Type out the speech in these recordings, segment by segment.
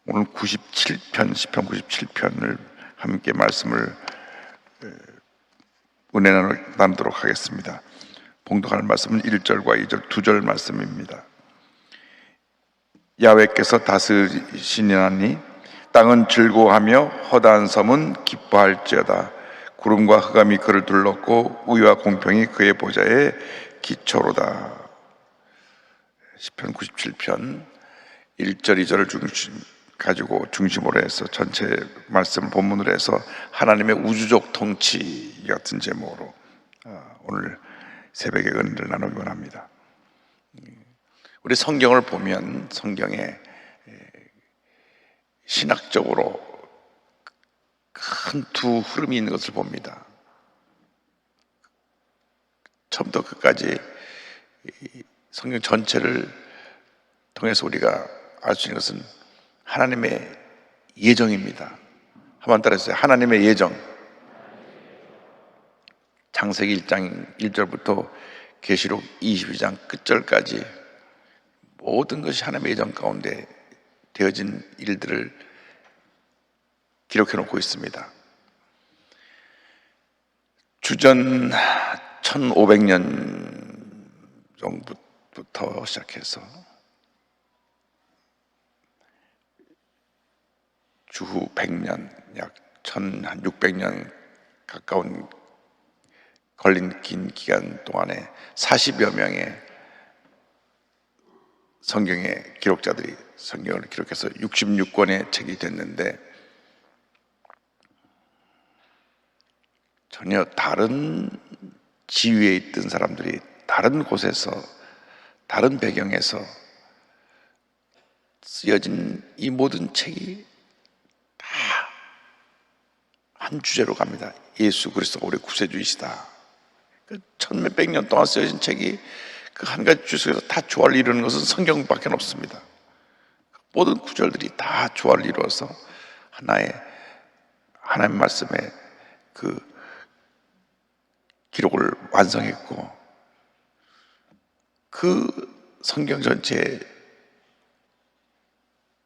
오늘 97편, 시편 97편을 함께 말씀을 은혜 나누도록 하겠습니다. 봉독할 말씀은 1절과 2절, 2절 말씀입니다. 야훼께서 다스리시나니 땅은 즐거워하며 허다한 섬은 기뻐할지어다. 구름과 흑암이 그를 둘렀고 우위와 공평이 그의 보좌에 기초로다. 시편 97편 1절, 2절을 가지고 중심으로 해서 전체 말씀 본문으로 해서 하나님의 우주적 통치 같은 제목으로 오늘 새벽의 은혜를 나누기 원합니다. 우리 성경을 보면 성경에 신학적으로 큰 두 흐름이 있는 것을 봅니다. 처음부터 끝까지 성경 전체를 통해서 우리가 알 수 있는 것은 하나님의 예정입니다. 한번 따라해주세요. 하나님의 예정. 창세기 1장 1절부터 계시록 22장 끝절까지 모든 것이 하나님의 예정 가운데 되어진 일들을 기록해 놓고 있습니다. 주전 1500년 정도부터 시작해서 주후 100년, 약 1600년 가까운 걸린 긴 기간 동안에 40여 명의 성경의 기록자들이 성경을 기록해서 66권의 책이 됐는데 전혀 다른 지위에 있던 사람들이 다른 곳에서 다른 배경에서 쓰여진 이 모든 책이 다 한 주제로 갑니다. 예수 그리스도가 우리 구세주이시다. 그 천몇백 년 동안 쓰여진 책이 그 한 가지 주제에서 다 조화를 이루는 것은 성경밖에 없습니다. 모든 구절들이 다 조화를 이루어서 하나의 하나님 말씀의 그 기록을 완성했고, 그 성경 전체에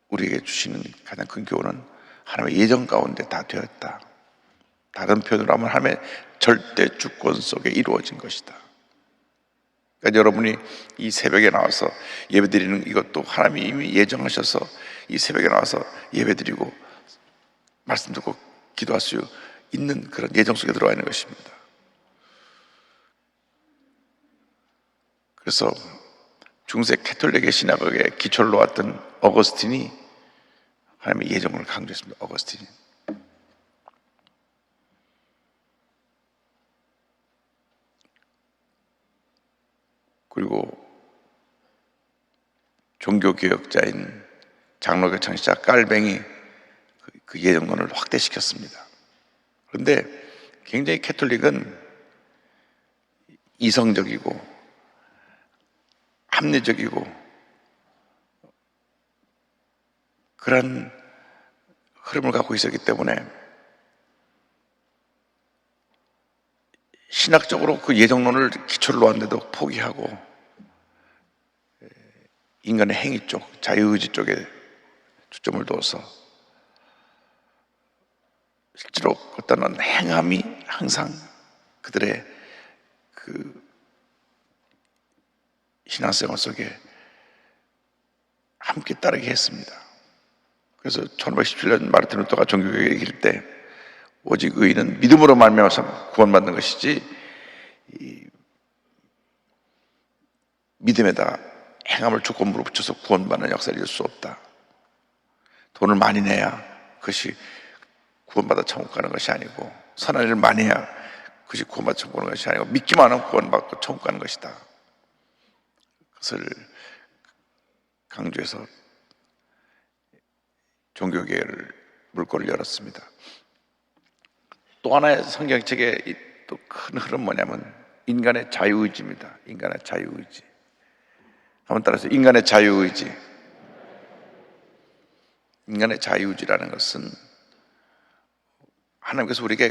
우리에게 주시는 가장 큰 교훈은 하나님의 예정 가운데 다 되었다. 다른 표현으로 하면 하나님의 절대 주권 속에 이루어진 것이다. 그러니까 여러분이 이 새벽에 나와서 예배드리는 이것도 하나님이 이미 예정하셔서 이 새벽에 나와서 예배드리고 말씀 듣고 기도할 수 있는 그런 예정 속에 들어와 있는 것입니다. 그래서 중세 캐톨릭의 신학에 기초를 놓았던 어거스틴이 하나님의 예정을 강조했습니다. 어거스틴이. 그리고 종교개혁자인 장로교 창시자 깔뱅이 그 예정론을 확대시켰습니다. 그런데 굉장히 캐톨릭은 이성적이고 합리적이고 그런 흐름을 갖고 있었기 때문에 신학적으로 그 예정론을 기초로 놓았는데도 포기하고 인간의 행위 쪽, 자유의지 쪽에 초점을 둬서 실제로 어떤 행함이 항상 그들의 그 신앙생활 속에 함께 따르게 했습니다. 그래서 1517년 마르틴 루터가 종교개혁을 일으킬 때 오직 의인은 믿음으로 말미암아서 구원받는 것이지 믿음에다 행함을 조건부로 붙여서 구원받는 역사를 이룰 수 없다. 돈을 많이 내야 그것이 구원받아 천국 가는 것이 아니고, 선한 일을 많이 해야 그것이 구원받아 천국 가는 것이 아니고, 믿기만 하면 구원받고 천국 가는 것이다. 그것을 강조해서 종교개혁을 물꼬를 열었습니다. 또 하나의 성경책의 또 큰 흐름 뭐냐면 인간의 자유의지입니다. 인간의 자유의지. 한번 따라서 인간의 자유의지. 인간의 자유의지라는 것은 하나님께서 우리에게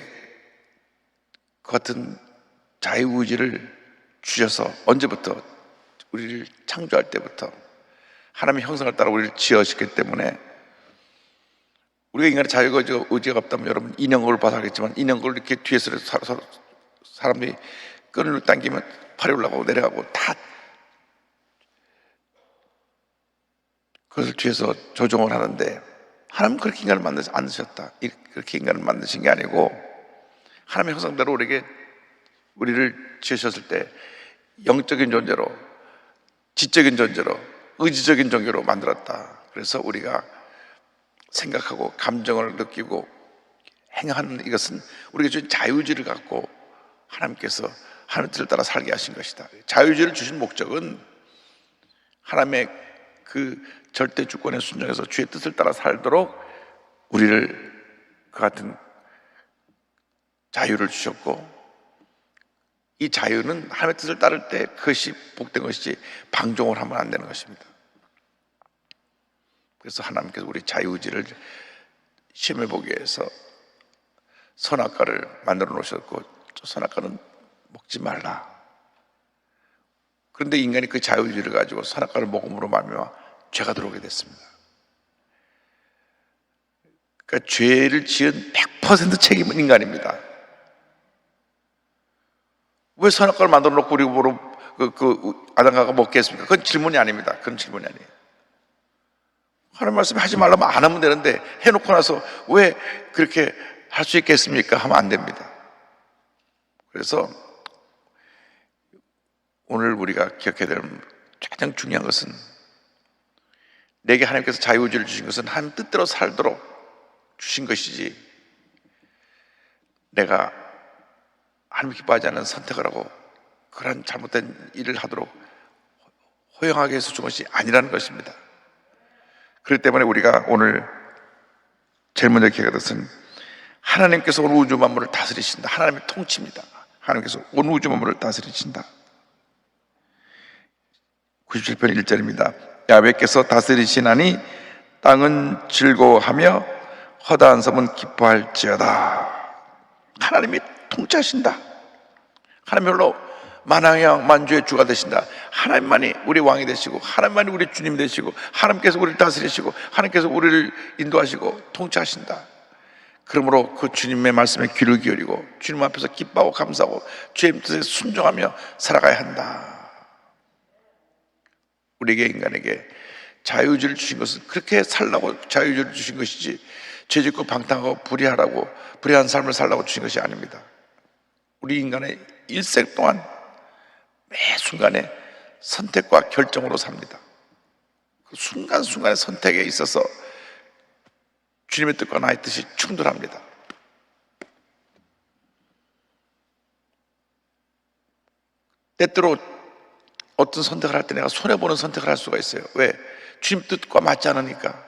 그 같은 자유의지를 주셔서 언제부터? 우리를 창조할 때부터 하나님의 형상을 따라 우리를 지으셨기 때문에 우리가 인간의 자유가 의지가 없다면 여러분 인형골을 봐서 알겠지만, 인형골을 이렇게 뒤에서 사람들이 끈을 당기면 팔이 올라가고 내려가고 다 그것을 뒤에서 조종을 하는데, 하나님은 그렇게 인간을 만드지 않으셨다. 그렇게 인간을 만드신 게 아니고 하나님의 형상대로 우리를 지으셨을 때 영적인 존재로, 지적인 존재로, 의지적인 존재로 만들었다. 그래서 우리가 생각하고 감정을 느끼고 행하는 이것은 우리가 주신 자유의지를 갖고 하나님께서 하나님의 뜻을 따라 살게 하신 것이다. 자유의지를 주신 목적은 하나님의 그 절대 주권에 순종해서 주의 뜻을 따라 살도록 우리를 그 같은 자유를 주셨고, 이 자유는 하나님의 뜻을 따를 때 그것이 복된 것이지 방종을 하면 안 되는 것입니다. 그래서 하나님께서 우리 자유의지를 시험해 보기 위해서 선악과를 만들어 놓으셨고, 저 선악과는 먹지 말라. 그런데 인간이 그 자유의지를 가지고 선악과를 먹음으로 말미암아 죄가 들어오게 됐습니다. 그러니까 죄를 지은 100% 책임은 인간입니다. 왜 선악과를 만들어 놓고 우리 보러 아담과 먹게 했습니까? 그건 질문이 아닙니다. 그건 질문이 아니에요. 하나님 말씀에 하지 말라면 안 하면 되는데, 해놓고 나서 왜 그렇게 할 수 있겠습니까? 하면 안 됩니다. 그래서 오늘 우리가 기억해야 될 가장 중요한 것은, 내게 하나님께서 자유의지를 주신 것은 하나님 뜻대로 살도록 주신 것이지, 내가 하나님 기뻐하지 않는 선택을 하고 그런 잘못된 일을 하도록 허용하게 해서 준 것이 아니라는 것입니다. 그렇기 때문에 우리가 오늘 제일 먼저 기억해야 될 것은, 하나님께서 온 우주 만물을 다스리신다. 하나님의 통치입니다. 하나님께서 온 우주 만물을 다스리신다. 97편 1절입니다. 야훼께서 다스리시나니 땅은 즐거워하며 허다한 섬은 기뻐할지어다. 하나님이 통치하신다. 하나님 홀로 만왕의 만주의 주가 되신다. 하나님만이 우리 왕이 되시고, 하나님만이 우리 주님 되시고, 하나님께서 우리를 다스리시고, 하나님께서 우리를 인도하시고 통치하신다. 그러므로 그 주님의 말씀에 귀를 기울이고 주님 앞에서 기뻐하고 감사하고 주의 뜻에 순종하며 살아가야 한다. 우리에게, 인간에게 자유의지를 주신 것은 그렇게 살라고 자유의지를 주신 것이지, 죄짓고 방탕하고 불의한 삶을 살라고 주신 것이 아닙니다. 우리 인간의 일생 동안 매 순간에 선택과 결정으로 삽니다. 그 순간순간의 선택에 있어서 주님의 뜻과 나의 뜻이 충돌합니다. 때때로 어떤 선택을 할 때 내가 손해보는 선택을 할 수가 있어요. 왜? 주님 뜻과 맞지 않으니까.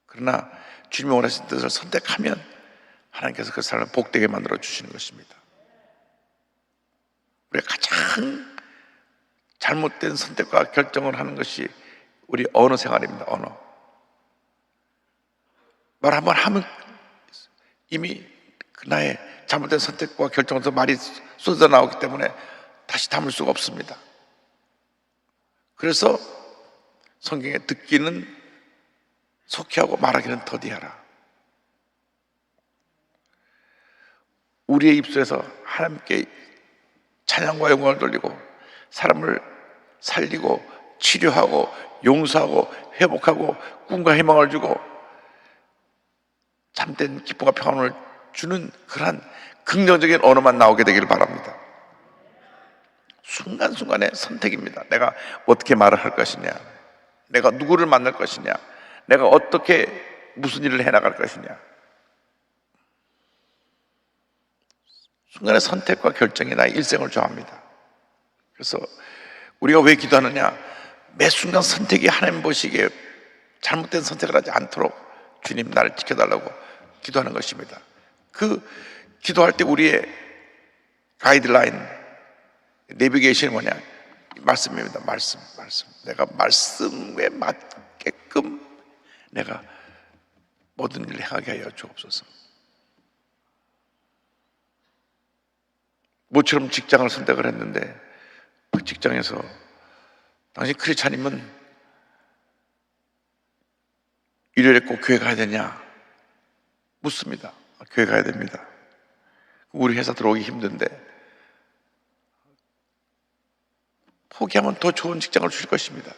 그러나 주님이 원하신 뜻을 선택하면 하나님께서 그 사람을 복되게 만들어 주시는 것입니다. 우리가 가장 잘못된 선택과 결정을 하는 것이 우리 언어 생활입니다. 언어. 말 한번 하면 이미 그 나의 잘못된 선택과 결정에서 말이 쏟아 나오기 때문에 다시 담을 수가 없습니다. 그래서 성경에 듣기는 속히하고 말하기는 더디하라. 우리의 입술에서 하나님께 찬양과 영광을 돌리고 사람을 살리고 치료하고 용서하고 회복하고 꿈과 희망을 주고 참된 기쁨과 평안을 주는 그러한 긍정적인 언어만 나오게 되기를 바랍니다. 순간순간의 선택입니다. 내가 어떻게 말을 할 것이냐, 내가 누구를 만날 것이냐, 내가 어떻게 무슨 일을 해나갈 것이냐. 순간의 선택과 결정이 나의 일생을 정합니다. 그래서 우리가 왜 기도하느냐, 매 순간 선택이 하나님 보시기에 잘못된 선택을 하지 않도록 주님 나를 지켜달라고 기도하는 것입니다. 그 기도할 때 우리의 가이드라인, 내비게이션이 뭐냐? 말씀입니다. 말씀. 내가 말씀에 맞게끔 내가 모든 일을 행하게 하여 주옵소서. 모처럼 직장을 선택을 했는데 그 직장에서 당신 크리스찬이면 일요일에 꼭 교회 가야 되냐? 묻습니다. 교회 가야 됩니다. 우리 회사 들어오기 힘든데 포기하면 더 좋은 직장을 주실 것입니다.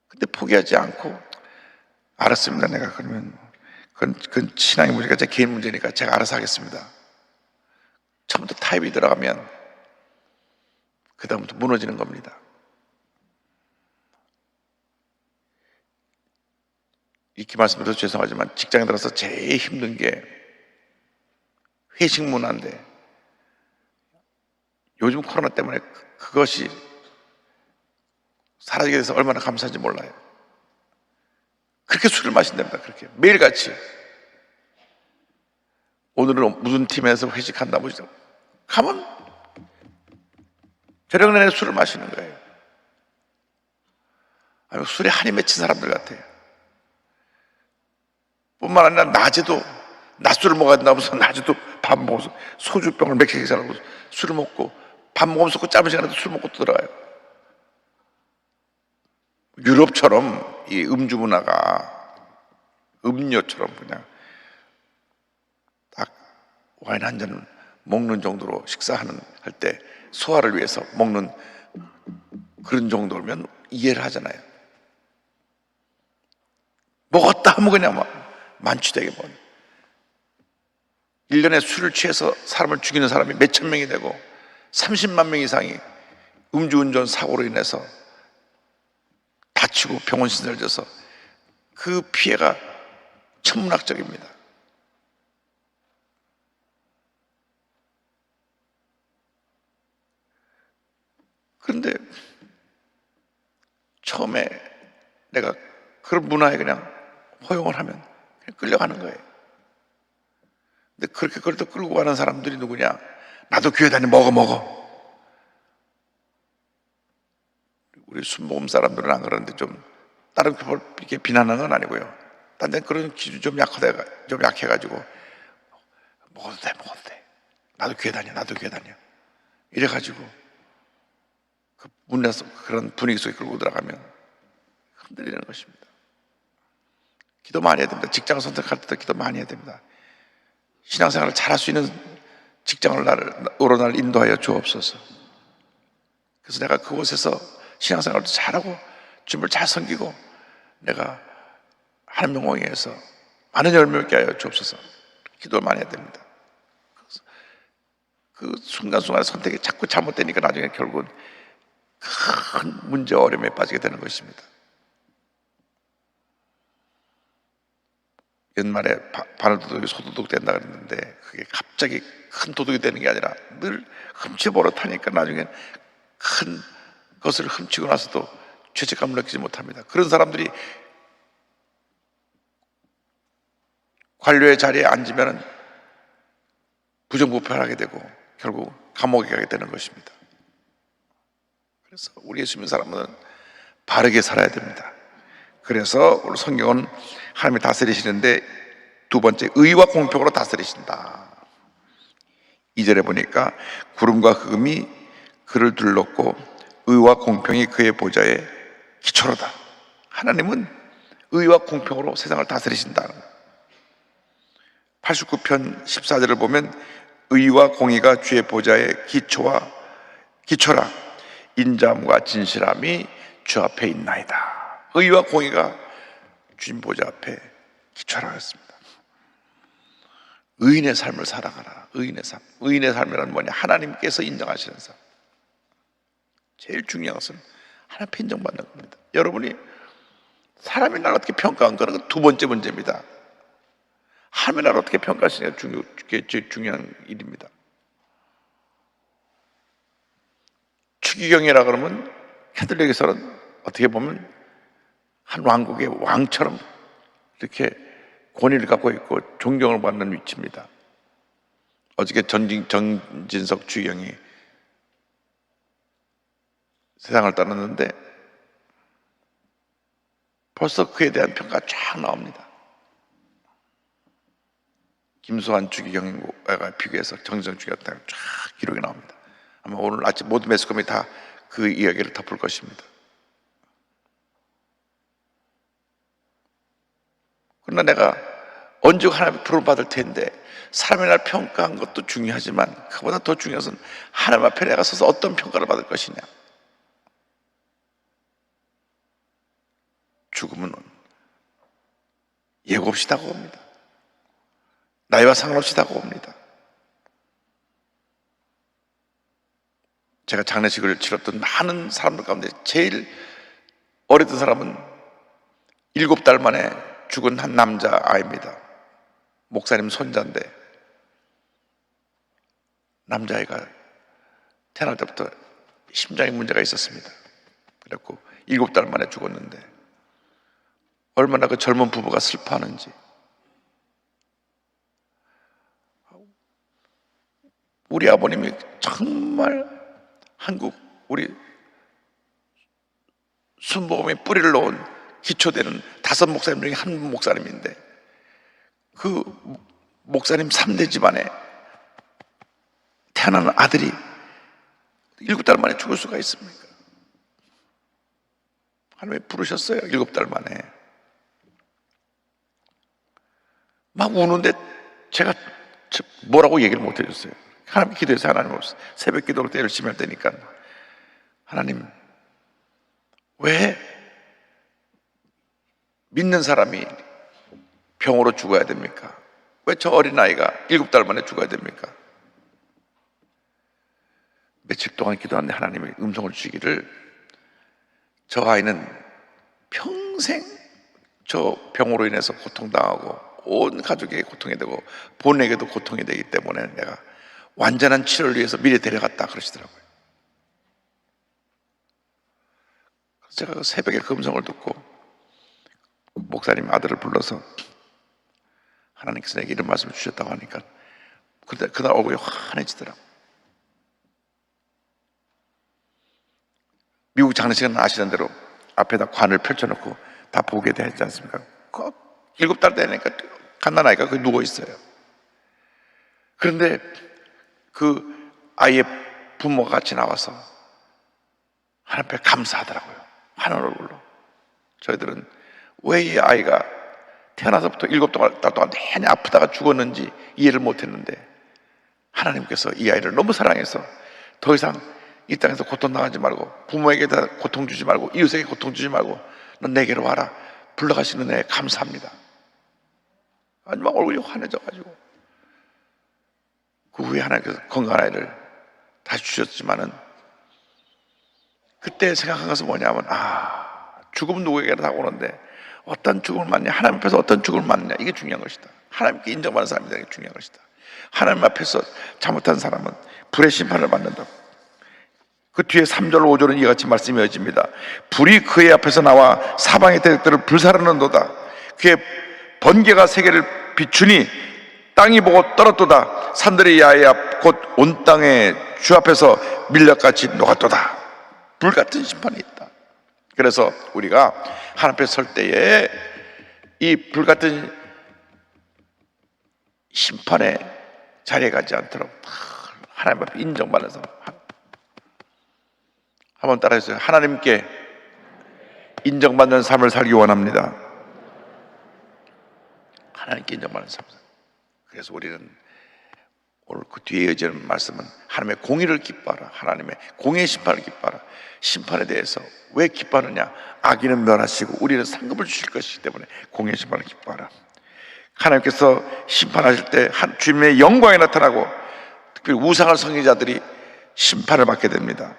근데 포기하지 않고 알았습니다. 내가 그러면 그건 신앙의 문제가 제 개인 문제니까 제가 알아서 하겠습니다. 처음부터 타협이 들어가면 그 다음부터 무너지는 겁니다. 이렇게 말씀드려서 죄송하지만 직장에 들어서 제일 힘든 게 회식 문화인데 요즘 코로나 때문에 그것이 사라지게 돼서 얼마나 감사한지 몰라요. 그렇게 술을 마신답니다. 그렇게 매일같이. 오늘은 무슨 팀에서 회식한다 보시죠. 가면 저녁 내내 술을 마시는 거예요. 아니, 술에 한이 맺힌 사람들 같아요. 뿐만 아니라 낮에도 낮술을 먹어야 된다면서 낮에도 밥 먹어서 소주병을 몇 개씩 사고 술을 먹고 밥 먹으면서 그 짧은 시간에도 술 먹고 또 들어가요. 유럽처럼 이 음주 문화가 음료처럼 그냥 딱 와인 한 잔 먹는 정도로 식사하는 할 때 소화를 위해서 먹는 그런 정도면 이해를 하잖아요. 먹었다 하면 그냥 막 만취되게 먹어요. 1년에 술을 취해서 사람을 죽이는 사람이 몇천 명이 되고 30만 명 이상이 음주운전 사고로 인해서 다치고 병원 신설져서 그 피해가 천문학적입니다. 그런데 처음에 내가 그런 문화에 그냥 허용을 하면 그냥 끌려가는 거예요. 근데 그렇게 그걸 또 끌고 가는 사람들이 누구냐? 나도 교회 다니 먹어. 우리 순복음 사람들은 안 그러는데 좀 다른 교회를 이렇게 비난하는 건 아니고요. 딴 데는 그런 기준이 좀 약해가지고 먹어도 돼. 나도 교회 다녀. 이래가지고 그 문화에서 그런 분위기 속에 끌고 들어가면 흔들리는 것입니다. 기도 많이 해야 됩니다. 직장을 선택할 때도 기도 많이 해야 됩니다. 신앙생활을 잘할 수 있는 직장을 나를 인도하여 주옵소서. 그래서 내가 그곳에서 신앙생활도 잘하고 주님을 잘 섬기고 내가 하나님 영광에 의해서 많은 열매를 얻게 하여 주옵소서. 기도를 많이 해야 됩니다. 그 순간순간의 선택이 자꾸 잘못되니까 나중에 결국은 큰 문제 어려움에 빠지게 되는 것입니다. 옛말에 바늘도둑이 소도둑 된다 그랬는데 그게 갑자기 큰 도둑이 되는 게 아니라 늘 훔쳐버릇하니까 나중에 큰 것을 훔치고 나서도 죄책감을 느끼지 못합니다. 그런 사람들이 관료의 자리에 앉으면 부정부패하게 되고 결국 감옥에 가게 되는 것입니다. 그래서 우리 예수 믿는 사람은 바르게 살아야 됩니다. 그래서 오늘 성경은 하나님이 다스리시는데 두 번째 의와 공평으로 다스리신다. 2절에 보니까 구름과 흑음이 그를 둘렀고 의와 공평이 그의 보좌에 기초로다. 하나님은 의와 공평으로 세상을 다스리신다. 89편 14절을 보면 의와 공의가 주의 보좌의 기초라 인자함과 진실함이 주 앞에 있나이다. 의와 공의가 주님 보좌 앞에 기초라고 했습니다. 의인의 삶을 살아가라. 의인의 삶이란 뭐냐? 하나님께서 인정하시는 삶. 제일 중요한 것은 하나님 인정받는 겁니다. 여러분이 사람이 나를 어떻게 평가한 거는 두 번째 문제입니다. 하나님이 나를 어떻게 평가하시냐가 제일 중요한 일입니다. 추기경이라 그러면 캐톨릭에서는 어떻게 보면 한 왕국의 왕처럼 이렇게 권위를 갖고 있고 존경을 받는 위치입니다. 어저께 정진석 추기경이 세상을 떠났는데 벌써 그에 대한 평가가 쫙 나옵니다. 김수환 추기경과 비교해서 정진석 추기경과 쫙 기록이 나옵니다. 아마 오늘 아침 모든 매스컴이 다 그 이야기를 덮을 것입니다. 그러나 내가 언제 하나님의 부름을 받을 텐데, 사람이 날 평가한 것도 중요하지만 그보다 더 중요한 것은 하나님 앞에 내가 서서 어떤 평가를 받을 것이냐. 죽음은 예고 없이 다가옵니다. 나이와 상관없이 다가옵니다. 제가 장례식을 치렀던 많은 사람들 가운데 제일 어렸던 사람은 7달 만에 죽은 한 남자아이입니다. 목사님 손자인데, 남자아이가 태어날 때부터 심장에 문제가 있었습니다. 그래갖고 7달 만에 죽었는데 얼마나 그 젊은 부부가 슬퍼하는지. 우리 아버님이 정말 한국 우리 순복음의 뿌리를 놓은 기초되는 5 목사님 중에 한 목사님인데, 그 목사님 3대 집안에 태어난 아들이 7달 만에 죽을 수가 있습니까? 하나님이 부르셨어요. 7달 만에. 막 우는데 제가 뭐라고 얘기를 못 해줬어요. 하나님 기도해서, 하나님 없어, 새벽 기도를 때 열심히 할 때니까, 하나님 왜 믿는 사람이 병으로 죽어야 됩니까? 왜 저 어린아이가 7달 만에 죽어야 됩니까? 며칠 동안 기도하는데 하나님이 음성을 주시기를, 저 아이는 평생 저 병으로 인해서 고통당하고 온 가족에게 고통이 되고 본에게도 고통이 되기 때문에 내가 완전한 치료를 위해서 미리 데려갔다 그러시더라고요. 그래서 제가 그 새벽에 그 음성을 듣고 목사님 아들을 불러서 하나님께서 내게 이런 말씀을 주셨다고 하니까 그날 얼굴이 환해지더라고요. 미국 장례식은 아시는 대로 앞에다 관을 펼쳐놓고 다 보게 되지 않습니까? 7달 되니까 갓난아이가 거기 누워있어요. 그런데 그 아이의 부모가 같이 나와서 하나님 앞에 감사하더라고요. 환한 얼굴로. 저희들은 왜 이 아이가 태어나서부터 7달 동안 내내 아프다가 죽었는지 이해를 못했는데, 하나님께서 이 아이를 너무 사랑해서 더 이상 이 땅에서 고통당하지 말고, 부모에게 다 고통 주지 말고, 이웃에게 고통 주지 말고 넌 내게로 와라 불러가시는 애 감사합니다. 아니 막 얼굴이 환해져가지고, 그 후에 하나님께서 건강한 아이를 다시 주셨지만은, 그때 생각한 것은 뭐냐면, 죽음은 누구에게나 다 오는데 어떤 죽음을 맞냐, 하나님 앞에서 어떤 죽음을 맞냐, 이게 중요한 것이다. 하나님께 인정받는 사람이 되는 게 중요한 것이다. 하나님 앞에서 잘못한 사람은 불의 심판을 받는다. 그 뒤에 3절 5절은 이같이 말씀이 이어집니다. 불이 그의 앞에서 나와 사방의 대적들을 불사르는도다. 그의 번개가 세계를 비추니 땅이 보고 떨었도다. 산들의 야외 앞 곧 온 땅의 주 앞에서 밀렵같이 녹았도다. 불같은 심판이 있다. 그래서 우리가 하나님 앞에 설 때에 이 불같은 심판의 자리에 가지 않도록 하나님 앞에 인정받는 사람, 한번 따라해주세요. 하나님께 인정받는 삶을 살기 원합니다. 하나님께 인정받는 삶. 그래서 우리는 오늘 그 뒤에 이어지는 말씀은 하나님의 공의를 기뻐하라, 하나님의 공의의 심판을 기뻐하라. 심판에 대해서 왜 기뻐하느냐? 악인은 멸하시고 우리는 상급을 주실 것이기 때문에 공의의 심판을 기뻐하라. 하나님께서 심판하실 때 주님의 영광이 나타나고 특별히 우상을 섬긴 자들이 심판을 받게 됩니다.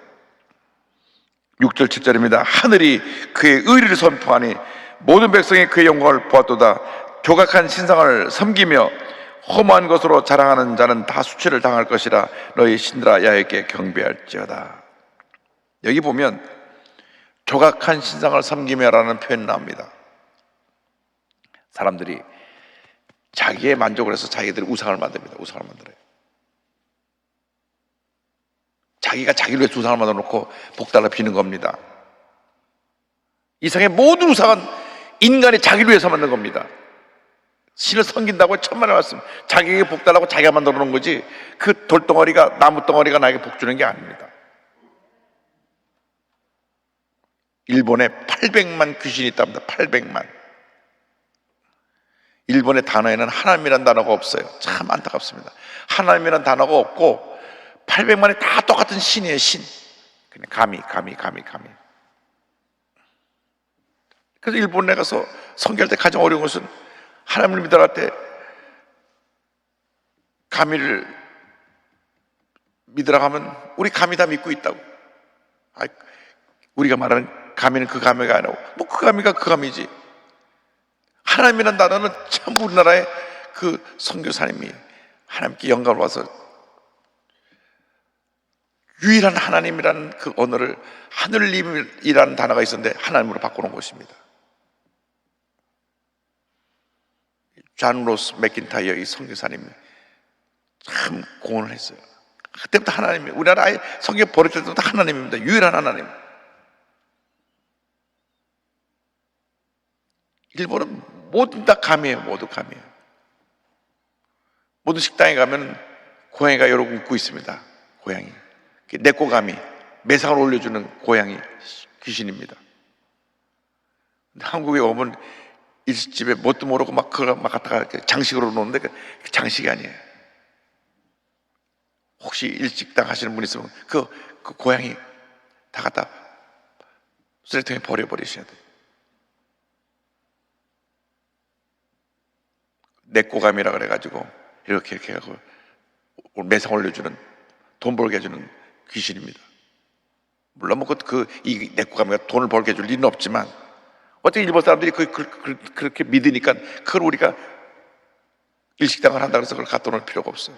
6절 7절입니다. 하늘이 그의 의리를 선포하니 모든 백성이 그의 영광을 보았도다. 조각한 신상을 섬기며 험한 것으로 자랑하는 자는 다 수치를 당할 것이라. 너희 신들아 야훼께 경배할지어다. 여기 보면 조각한 신상을 섬기며라는 표현이 나옵니다. 사람들이 자기의 만족을 해서 자기들이 우상을 만듭니다. 우상을 만들어요. 자기가 자기를 위해서 우상을 만들어 놓고 복달라 비는 겁니다. 이 세상의 모든 우상은 인간이 자기를 위해서 만든 겁니다. 신을 섬긴다고 천만의 말씀, 자기에게 복달라고 자기가 만들어 놓은 거지, 그 돌덩어리가, 나무 덩어리가 나에게 복 주는 게 아닙니다. 일본에 800만 귀신이 있답니다. 800만. 일본의 단어에는 하나님이라는 단어가 없어요. 참 안타깝습니다. 하나님이라는 단어가 없고 800만이 다 똑같은 신이에요. 신. 그냥 가미. 그래서 일본에 가서 선교할 때 가장 어려운 것은 하나님을 믿어갈 때 가미를 믿으라고 하면 우리 가미 다 믿고 있다고. 우리가 말하는 가미는 그 가미가 아니고 뭐 그 가미가 그 가미지. 하나님이라는 단어는 참 우리나라의 그 선교사님이 하나님께 영감을 받아서 유일한 하나님이라는 그 언어를 하늘님이라는 단어가 있었는데 하나님으로 바꿔놓은 것입니다. 존 로스 맥킨타이어 이 선교사님이 참 공헌을 했어요. 그때부터 하나님이 우리나라의 성경 버릴 때부터 하나님입니다. 유일한 하나님. 일본은 모두 다 감이에요. 모두 감이에요. 모든 식당에 가면 고양이가 여러 웃고 있습니다. 고양이. 내꼬가미, 매상을 올려주는 고양이 귀신입니다. 근데 한국에 오면 일식집에 뭣도 모르고 막 그걸 막 갖다가 장식으로 놓는데 그 장식이 아니에요. 혹시 일식당 하시는 분 있으면 그 고양이 다 갖다 쓰레기통에 버려버리셔야 돼요. 내꼬감이라 그래가지고 이렇게 해가지고 매상 올려주는 돈 벌게 해주는 귀신입니다. 물론 뭐 이 내꼬감이가 돈을 벌게 해줄 리는 없지만 어떻게 일본 사람들이 그렇게 믿으니까 그걸 우리가 일식당을 한다고 해서 그걸 갖다 놓을 필요가 없어요.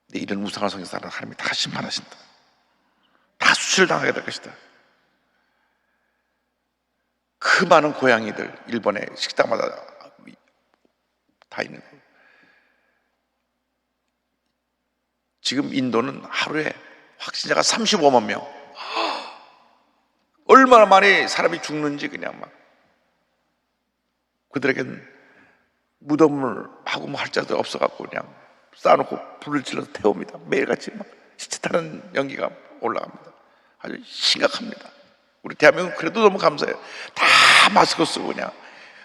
근데 이런 우상을 섬기는 사람은 하나님이 다 심판하신다. 다 수치를 당하게 될 것이다. 그 많은 고양이들 일본의 식당마다 다 있는 거예요. 지금 인도는 하루에 확진자가 35만 명. 얼마나 많이 사람이 죽는지 그냥 막 그들에겐 무덤을 하고 뭐 할 자도 없어갖고 그냥 쌓아놓고 불을 질러서 태웁니다. 매일같이 막 시체 타는 연기가 올라갑니다. 아주 심각합니다. 우리 대한민국은 그래도 너무 감사해요. 다 마스크 쓰고 그냥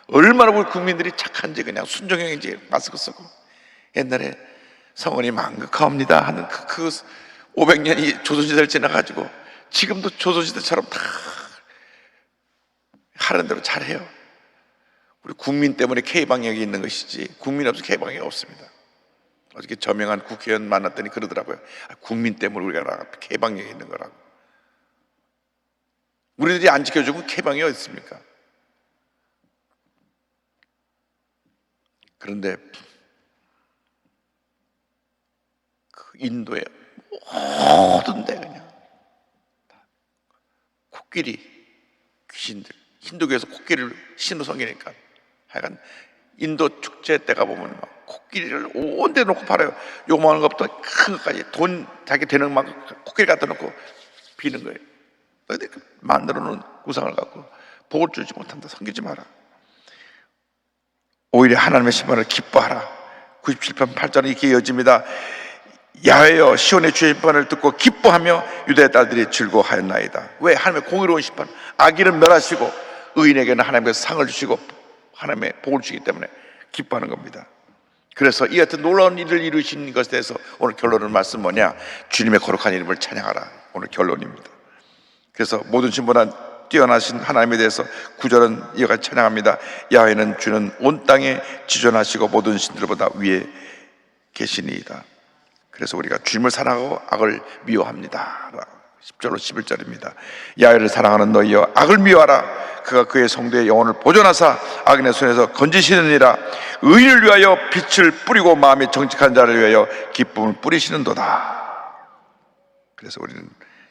얼마나 우리 국민들이 착한지 그냥 순종형인지 마스크 쓰고. 옛날에 성원이 망극하옵니다 하는 그 500년이 조선시대를 지나가지고 지금도 조선시대처럼 다 하는 대로 잘해요. 우리 국민 때문에 K방역이 있는 것이지 국민 없이 K방역이 없습니다. 어저께 저명한 국회의원 만났더니 그러더라고요. 국민 때문에 우리가 K방역이 있는 거라고. 우리들이 안 지켜주고 K방역이 어디 있습니까? 그런데 그 인도의 모든 데 그냥 코끼리 귀신들, 힌두교에서 코끼리를 신으로 섬기니까 하여간 인도 축제 때 가보면 막 코끼리를 온 데 놓고 팔아요. 요만한 것부터 큰 것까지 돈 자기 되는 만큼 코끼리 갖다 놓고 비는 거예요. 너희들 만들어 놓은 우상을 갖고 복을 주지 못한다. 섬기지 마라. 오히려 하나님의 심판을 기뻐하라. 97편 8절은 이렇게 이어집니다. 야훼여 시온의 주의 심판을 듣고 기뻐하며 유다의 딸들이 즐거워하였나이다. 왜? 하나님의 공의로운 심판, 악인을 멸하시고 의인에게는 하나님께서 상을 주시고 하나님의 복을 주기 때문에 기뻐하는 겁니다. 그래서 이 같은 놀라운 일을 이루신 것에 대해서 오늘 결론을 말씀 뭐냐? 주님의 거룩한 이름을 찬양하라. 오늘 결론입니다. 그래서 모든 신보다 뛰어나신 하나님에 대해서 9절은 이와 같이 찬양합니다. 야훼는 주는 온 땅에 지존하시고 모든 신들보다 위에 계시니이다. 그래서 우리가 주님을 사랑하고 악을 미워합니다. 10절로 11절입니다. 야훼를 사랑하는 너희여 악을 미워하라. 그가 그의 성도의 영혼을 보존하사 악인의 손에서 건지시느니라. 의인을 위하여 빛을 뿌리고 마음이 정직한 자를 위하여 기쁨을 뿌리시는도다. 그래서 우리는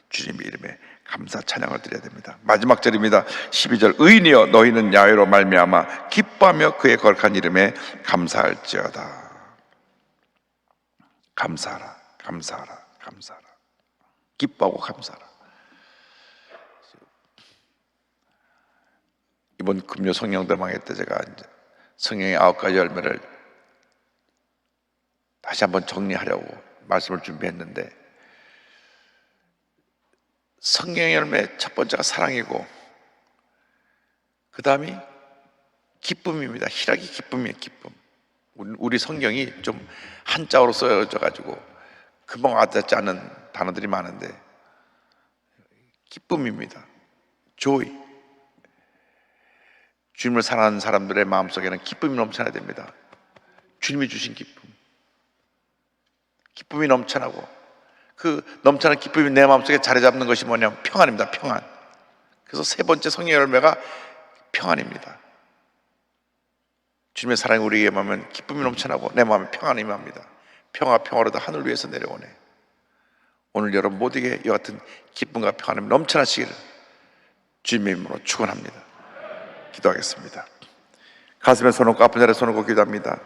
주님의 이름에 감사 찬양을 드려야 됩니다. 마지막 절입니다. 12절 의인이여 너희는 야훼로 말미암아 기뻐하며 그의 거룩한 이름에 감사할지어다. 감사하라, 감사하라, 감사하라. 기뻐하고 감사하라. 이번 금요 성령대망회 때 제가 이제 성령의 9가지 열매를 다시 한번 정리하려고 말씀을 준비했는데, 성령의 열매 첫 번째가 사랑이고, 그 다음이 기쁨입니다. 희락이 기쁨이에요. 기쁨. 우리 성경이 좀 한자어로 써져 가지고 금방 와닿지 않는 단어들이 많은데 기쁨입니다. joy. 주님을 사랑하는 사람들의 마음속에는 기쁨이 넘쳐나야 됩니다. 주님이 주신 기쁨, 기쁨이 넘쳐나고, 그 넘쳐나는 기쁨이 내 마음속에 자리 잡는 것이 뭐냐면 평안입니다. 평안. 그래서 세 번째 성령의 열매가 평안입니다. 주님의 사랑이 우리에게 임하면 기쁨이 넘쳐나고 내 마음에 평안이 임합니다. 평화로다 하늘 위에서 내려오네. 오늘 여러분 모두에게 이와 같은 기쁨과 평안이 넘쳐나시기를 주님의 이름으로 축원합니다. 기도하겠습니다. 가슴에 손 얹고 아픈 자리에 손 얹고 기도합니다.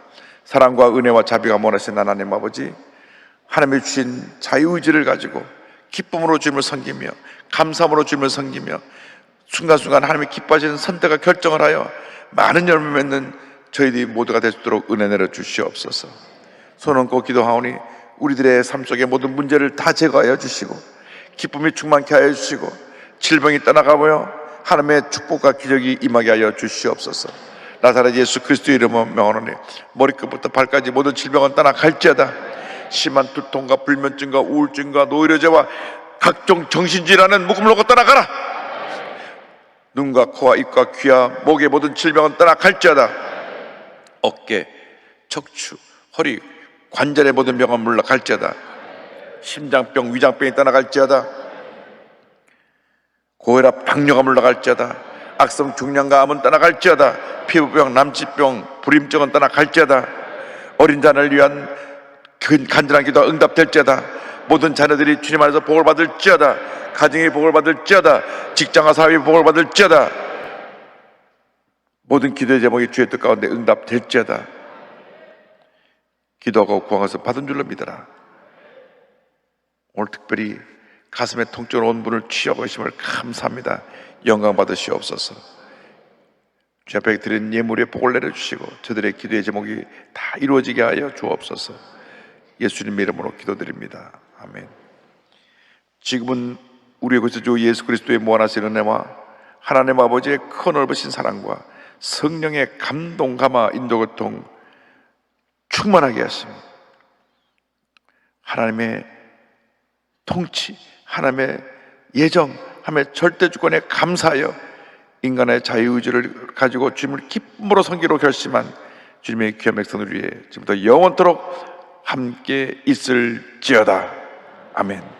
사랑과 은혜와 자비가 원하신 하나님 아버지, 하나님이 주신 자유의지를 가지고 기쁨으로 주님을 섬기며 감사함으로 주님을 섬기며 순간순간 하나님이 기뻐하시는 선택과 결정을 하여 많은 열매 맺는 저희들이 모두가 될 수 있도록 은혜 내려 주시옵소서. 손 얹고 기도하오니 우리들의 삶 속의 모든 문제를 다 제거하여 주시고 기쁨이 충만케 하여 주시고 질병이 떠나가며 하나님의 축복과 기적이 임하게 하여 주시옵소서. 나사렛 예수 그리스도의 이름으로 명하노니 머리끝부터 발까지 모든 질병은 떠나갈지어다. 심한 두통과 불면증과 우울증과 노이로제와 각종 정신질환은 목숨을 놓고 떠나가라. 눈과 코와 입과 귀와 목의 모든 질병은 떠나갈지어다. 어깨, 척추, 허리, 관절의 모든 병은 물러갈지어다. 심장병, 위장병이 떠나갈지어다. 고혈압, 당뇨가 물러갈지어다. 악성 중량과 암은 떠나갈지어다. 피부병, 남치병, 불임증은 떠나갈지어다. 어린 자를 위한 간절한 기도가 응답될지어다. 모든 자녀들이 주님 안에서 복을 받을지어다. 가정이 복을 받을지어다. 직장과 사업이 복을 받을지어다. 모든 기도의 제목이 주의 뜻 가운데 응답될지어다. 기도하고 구하면서 받은 줄로 믿어라. 오늘 특별히 가슴에 통증을 온 분을 취하고 계심을 감사합니다. 영광 받으시옵소서. 주 앞에 드린 예물에 복을 내려주시고 저들의 기도의 제목이 다 이루어지게 하여 주옵소서. 예수님의 이름으로 기도드립니다. 아멘. 지금은 우리의 구세주 예수 그리스도의 무한하신 은혜와 하나님 아버지의 큰 넓으신 사랑과 성령의 감동, 감화, 인도, 교통 충만하게 하십니다. 하나님의 통치, 하나님의 예정, 하나님의 절대 주권에 감사하여 인간의 자유의지를 가지고 주님을 기쁨으로 섬기로 결심한 주님의 귀한 백성을 위해 지금부터 영원토록 함께 있을지어다. 아멘.